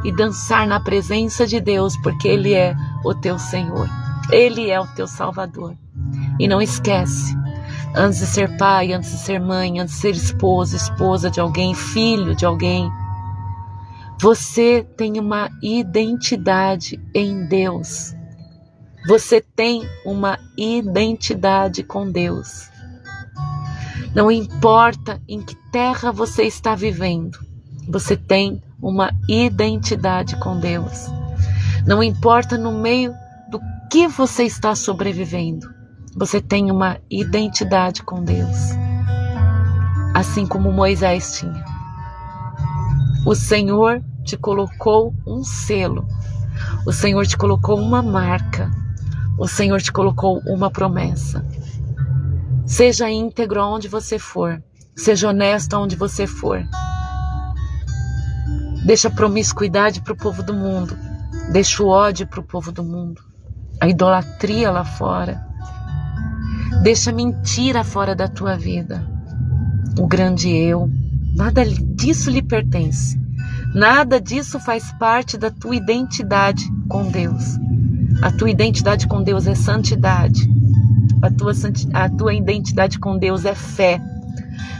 e dançar na presença de Deus, porque Ele é o teu Senhor. Ele é o teu Salvador. E não esquece, antes de ser pai, antes de ser mãe, antes de ser esposa de alguém, filho de alguém, você tem uma identidade em Deus. Você tem uma identidade com Deus. Não importa em que terra você está vivendo, você tem uma identidade com Deus. Não importa no meio do que você está sobrevivendo, você tem uma identidade com Deus. Assim como Moisés tinha. O Senhor te colocou um selo. O Senhor te colocou uma marca. O Senhor te colocou uma promessa. Seja íntegro aonde você for. Seja honesto aonde você for. Deixa a promiscuidade para o povo do mundo. Deixa o ódio para o povo do mundo. A idolatria lá fora. Deixa a mentira fora da tua vida. O grande eu. Nada disso lhe pertence. Nada disso faz parte da tua identidade com Deus. A tua identidade com Deus é santidade. A tua identidade com Deus é fé.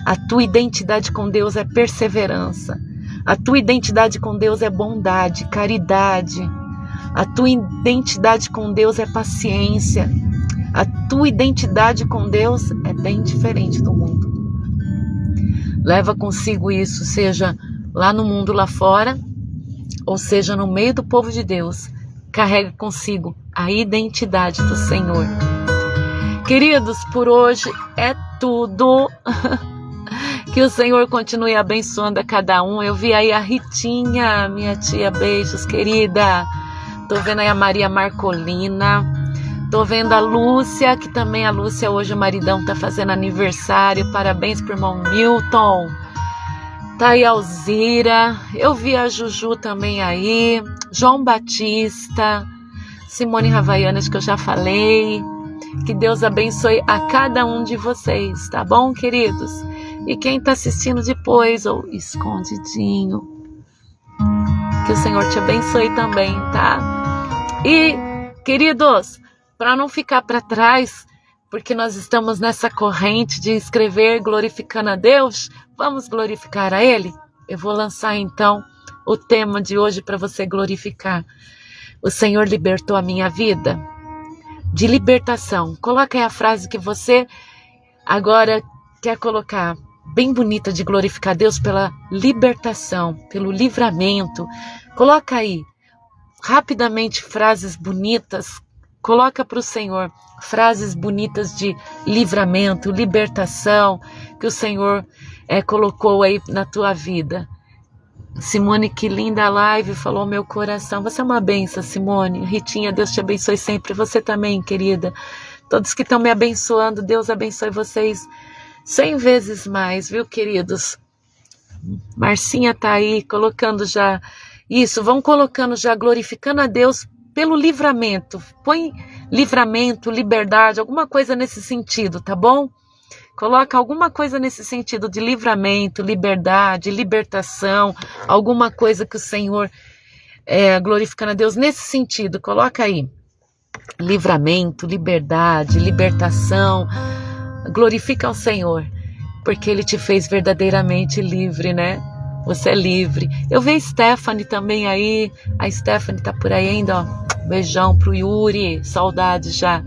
A tua identidade com Deus é perseverança. A tua identidade com Deus é bondade, caridade. A tua identidade com Deus é paciência. A tua identidade com Deus é bem diferente do mundo. Leva consigo isso, seja lá no mundo lá fora, ou seja no meio do povo de Deus. Carrega consigo a identidade do Senhor. Queridos, por hoje é tudo. Que o Senhor continue abençoando a cada um. Eu vi aí a Ritinha, minha tia, beijos, querida. Tô vendo aí a Maria Marcolina. Tô vendo a Lúcia, que também a Lúcia hoje o maridão tá fazendo aniversário. Parabéns pro irmão Milton. Tá aí a Alzira. Eu vi a Juju também aí. João Batista. Simone Havaianas, que eu já falei. Que Deus abençoe a cada um de vocês, tá bom, queridos? E quem tá assistindo depois ou escondidinho, que o Senhor te abençoe também, tá? E, queridos, para não ficar para trás, porque nós estamos nessa corrente de escrever glorificando a Deus, vamos glorificar a Ele? Eu vou lançar então o tema de hoje para você glorificar. O Senhor libertou a minha vida. De libertação. Coloca aí a frase que você agora quer colocar. Bem bonita, de glorificar a Deus pela libertação, pelo livramento. Coloca aí, rapidamente, frases bonitas. Coloca para o Senhor frases bonitas de livramento, libertação, que o Senhor colocou aí na tua vida. Simone, que linda live, falou meu coração. Você é uma benção, Simone. Ritinha, Deus te abençoe sempre. Você também, querida. Todos que estão me abençoando, Deus abençoe vocês 100 vezes mais, viu, queridos? Marcinha tá aí colocando já isso. Vão colocando já, glorificando a Deus pelo livramento. Põe livramento, liberdade, alguma coisa nesse sentido, tá bom? Coloca alguma coisa nesse sentido de livramento, liberdade, libertação, alguma coisa que o Senhor glorificando a Deus nesse sentido. Coloca aí. livramento, liberdade, libertação. Glorifica ao Senhor, porque Ele te fez verdadeiramente livre, né? Você é livre. Eu vejo Stephanie também aí. A Stephanie tá por aí ainda, ó. Beijão pro Yuri, saudade já.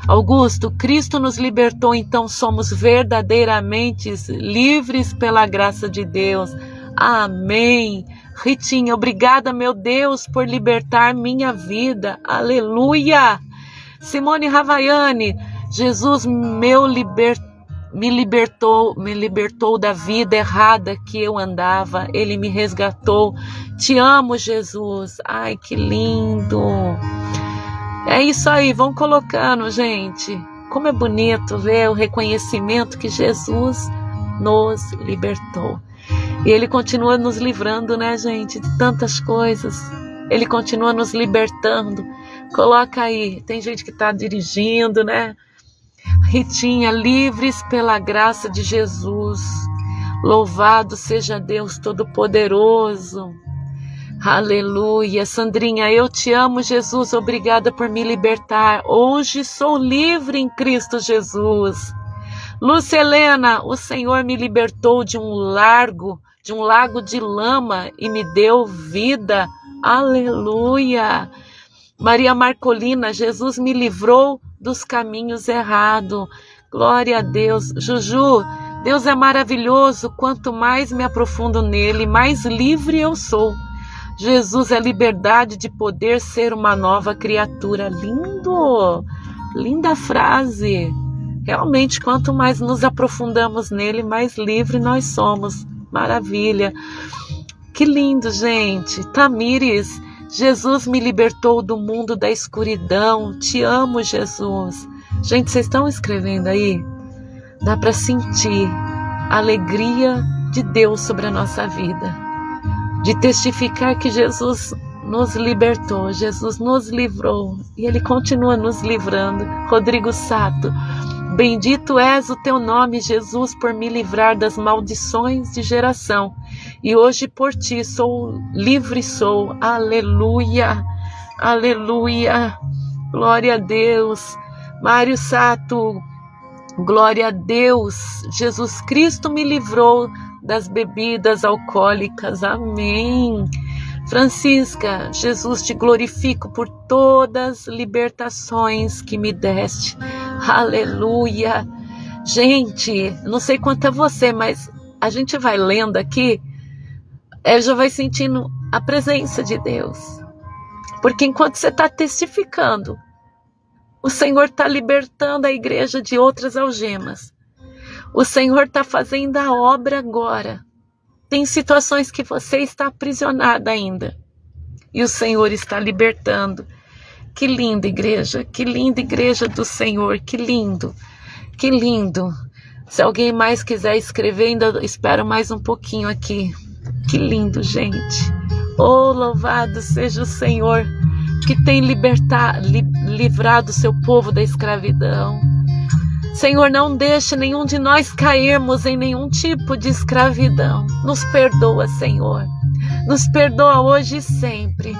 Augusto, Cristo nos libertou, então somos verdadeiramente livres pela graça de Deus. Amém. Ritinha, obrigada, meu Deus, por libertar minha vida. Aleluia. Simone Ravaiani, Jesus me libertou da vida errada que eu andava. Ele me resgatou. Te amo, Jesus. Ai, que lindo. É isso aí, vão colocando, gente. Como é bonito ver o reconhecimento que Jesus nos libertou. E Ele continua nos livrando, né, gente, de tantas coisas. Ele continua nos libertando. Coloca aí, tem gente que está dirigindo, né? Ritinha, livres pela graça de Jesus. Louvado seja Deus Todo-Poderoso. Aleluia. Sandrinha, eu te amo, Jesus. Obrigada por me libertar. Hoje sou livre em Cristo Jesus. Lúcia Helena, o Senhor me libertou de um lago de lama e me deu vida. Aleluia. Maria Marcolina, Jesus me livrou dos caminhos errados. Glória a Deus. Juju, Deus é maravilhoso. Quanto mais me aprofundo nele, mais livre eu sou. Jesus é liberdade de poder ser uma nova criatura. Lindo! Linda frase. Realmente, quanto mais nos aprofundamos nele, mais livre nós somos. Maravilha. Que lindo, gente. Tamires, Jesus me libertou do mundo da escuridão. Te amo, Jesus. Gente, vocês estão escrevendo aí? Dá para sentir a alegria de Deus sobre a nossa vida. De testificar que Jesus nos libertou, Jesus nos livrou e Ele continua nos livrando. Rodrigo Sato, bendito és o teu nome, Jesus, por me livrar das maldições de geração. E hoje por ti sou livre, sou. Aleluia, aleluia, glória a Deus. Mário Sato, glória a Deus, Jesus Cristo me livrou das bebidas alcoólicas. Amém. Francisca, Jesus, te glorifico por todas as libertações que me deste. Aleluia. Gente, não sei quanto a você, mas a gente vai lendo aqui, já vai sentindo a presença de Deus. Porque enquanto você está testificando, o Senhor está libertando a igreja de outras algemas. O Senhor está fazendo a obra agora. Tem situações que você está aprisionada ainda. E o Senhor está libertando. Que linda igreja do Senhor. Que lindo, que lindo. Se alguém mais quiser escrever, ainda espero mais um pouquinho aqui. Que lindo, gente. Oh, louvado seja o Senhor, que tem livrado o seu povo da escravidão. Senhor, não deixe nenhum de nós cairmos em nenhum tipo de escravidão. Nos perdoa, Senhor. Nos perdoa hoje e sempre.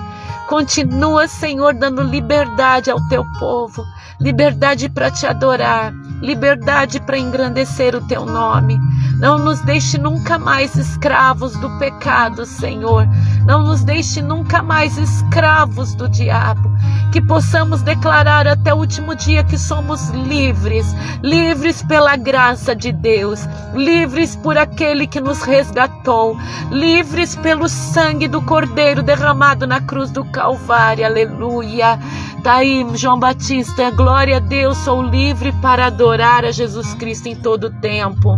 Continua, Senhor, dando liberdade ao teu povo. Liberdade para te adorar. Liberdade para engrandecer o teu nome. Não nos deixe nunca mais escravos do pecado, Senhor. Não nos deixe nunca mais escravos do diabo. Que possamos declarar até o último dia que somos livres. Livres pela graça de Deus. Livres por aquele que nos resgatou. Livres pelo sangue do Cordeiro derramado na cruz do Calvário. Aleluia. Tá aí, João Batista. Glória a Deus. Sou livre para adorar a Jesus Cristo em todo o tempo.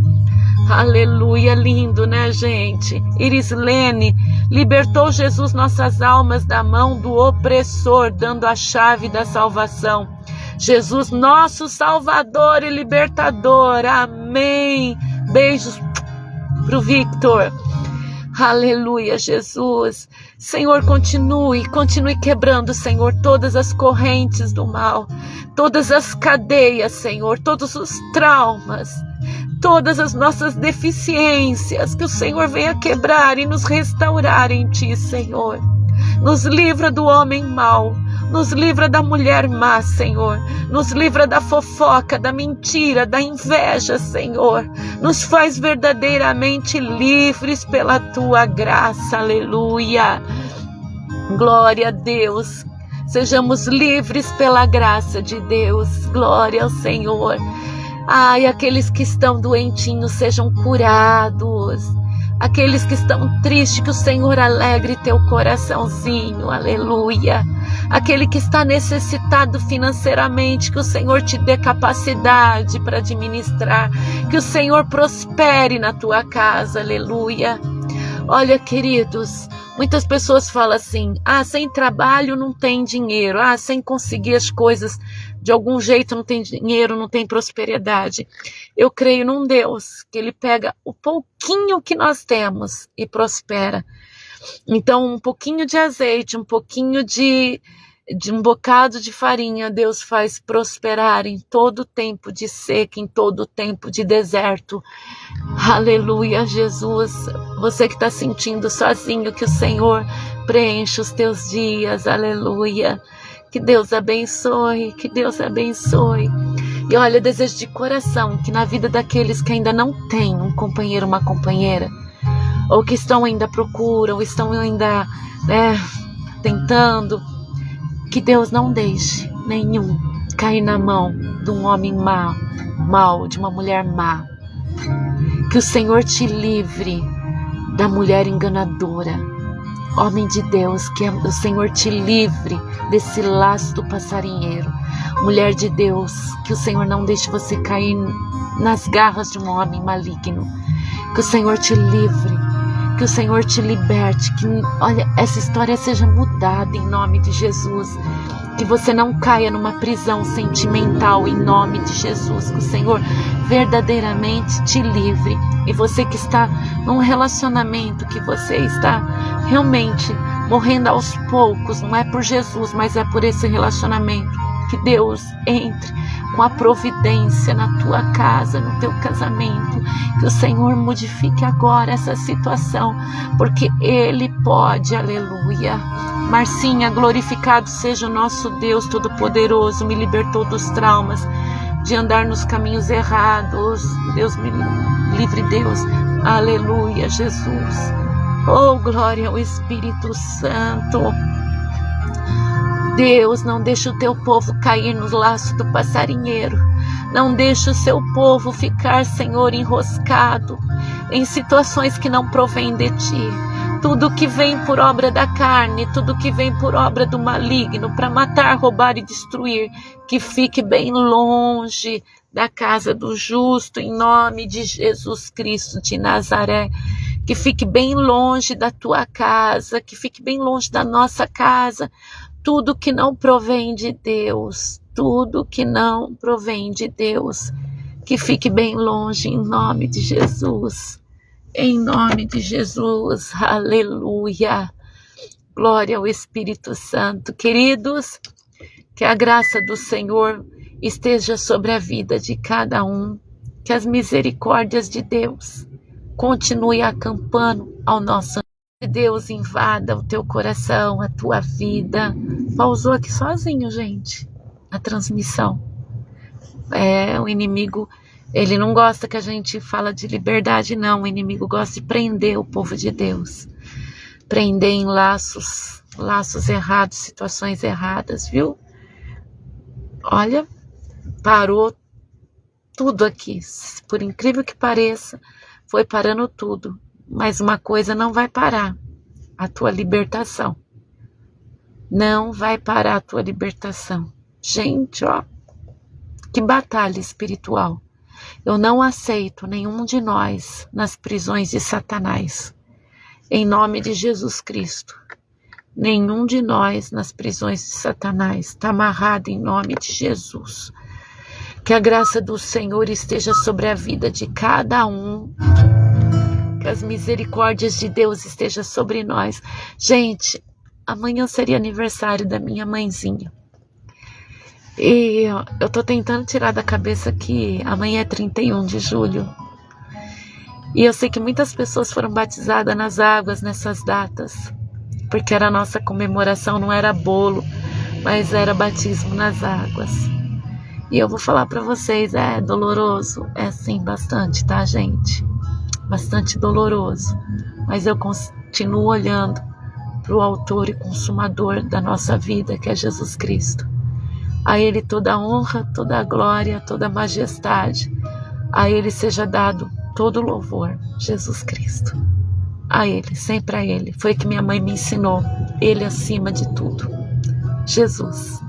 Aleluia, lindo, né, gente? Irislene, libertou Jesus nossas almas da mão do opressor, dando a chave da salvação. Jesus, nosso Salvador e Libertador. Amém. Beijos pro Victor. Aleluia, Jesus. Senhor, continue quebrando, Senhor, todas as correntes do mal, todas as cadeias, Senhor, todos os traumas, todas as nossas deficiências, que o Senhor venha quebrar e nos restaurar em Ti, Senhor. Nos livra do homem mau, Nos livra da mulher má, Senhor. Nos livra da fofoca, da mentira, da inveja, Senhor. Nos faz verdadeiramente livres pela tua graça. Aleluia. Glória a Deus. Sejamos livres pela graça de Deus. Glória ao Senhor. Ai, aqueles que estão doentinhos sejam curados. Aqueles que estão tristes, que o Senhor alegre teu coraçãozinho. Aleluia. Aquele que está necessitado financeiramente, que o Senhor te dê capacidade para administrar. Que o Senhor prospere na tua casa. Aleluia. Olha, queridos, muitas pessoas falam assim: sem trabalho não tem dinheiro, sem conseguir as coisas de algum jeito não tem dinheiro, não tem prosperidade. Eu creio num Deus que Ele pega o pouquinho que nós temos e prospera. Então, um pouquinho de azeite, um pouquinho de um bocado de farinha, Deus faz prosperar em todo tempo de seca, em todo tempo de deserto. Aleluia, Jesus. Você que está sentindo sozinho, que o Senhor preenche os teus dias. Aleluia. Que Deus abençoe, que Deus abençoe. E olha, eu desejo de coração que na vida daqueles que ainda não têm um companheiro, uma companheira, ou que estão ainda à procura, ou estão ainda tentando, que Deus não deixe nenhum cair na mão de um homem mau, de uma mulher má. Que o Senhor te livre da mulher enganadora. Homem de Deus, que o Senhor te livre desse laço do passarinheiro. Mulher de Deus, que o Senhor não deixe você cair nas garras de um homem maligno. Que o Senhor te livre, que o Senhor te liberte, que, olha, essa história seja mudada em nome de Jesus. Que você não caia numa prisão sentimental em nome de Jesus. Que o Senhor verdadeiramente te livre. E você que está num relacionamento, que você está realmente morrendo aos poucos, não é por Jesus, mas é por esse relacionamento. Que Deus entre com a providência na tua casa, no teu casamento. Que o Senhor modifique agora essa situação, porque Ele pode. Aleluia. Marcinha, glorificado seja o nosso Deus Todo-Poderoso, me libertou dos traumas de andar nos caminhos errados. Deus me livre, Deus. Aleluia, Jesus. Oh, glória ao Espírito Santo. Deus, não deixa o teu povo cair nos laços do passarinheiro. Não deixa o seu povo ficar, Senhor, enroscado em situações que não provêm de ti. Tudo que vem por obra da carne, tudo que vem por obra do maligno, para matar, roubar e destruir, que fique bem longe da casa do justo, em nome de Jesus Cristo de Nazaré. Que fique bem longe da tua casa, que fique bem longe da nossa casa. Tudo que não provém de Deus, tudo que não provém de Deus, que fique bem longe em nome de Jesus. Em nome de Jesus, aleluia. Glória ao Espírito Santo. Queridos, que a graça do Senhor esteja sobre a vida de cada um. Que as misericórdias de Deus continue acampando ao nosso. Que Deus invada o teu coração, a tua vida. Pausou aqui sozinho, gente, a transmissão. O inimigo, ele não gosta que a gente fala de liberdade, não. O inimigo gosta de prender o povo de Deus. Prender em laços errados, situações erradas, viu? Olha, parou tudo aqui. Por incrível que pareça, foi parando tudo. Mas uma coisa não vai parar: a tua libertação. Não vai parar a tua libertação. Gente, ó, que batalha espiritual. Eu não aceito nenhum de nós nas prisões de Satanás. Em nome de Jesus Cristo. Nenhum de nós nas prisões de Satanás. Está amarrado em nome de Jesus. Que a graça do Senhor esteja sobre a vida de cada um. Que as misericórdias de Deus estejam sobre nós. Gente, amanhã seria aniversário da minha mãezinha. E eu tô tentando tirar da cabeça que amanhã é 31 de julho. E eu sei que muitas pessoas foram batizadas nas águas nessas datas. Porque era a nossa comemoração, não era bolo. mas era batismo nas águas. E eu vou falar para vocês, é doloroso, é sim, bastante, tá, gente? Bastante doloroso, mas eu continuo olhando para o autor e consumador da nossa vida, que é Jesus Cristo. A Ele toda a honra, toda a glória, toda a majestade. A Ele seja dado todo o louvor, Jesus Cristo. A Ele, sempre a Ele. Foi que minha mãe me ensinou. Ele acima de tudo. Jesus.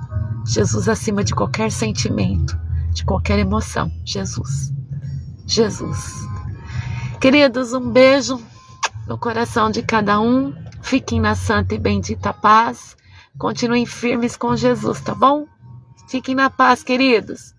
Jesus acima de qualquer sentimento, de qualquer emoção. Jesus. Jesus. Queridos, um beijo no coração de cada um. Fiquem na santa e bendita paz. Continuem firmes com Jesus, tá bom? Fiquem na paz, queridos.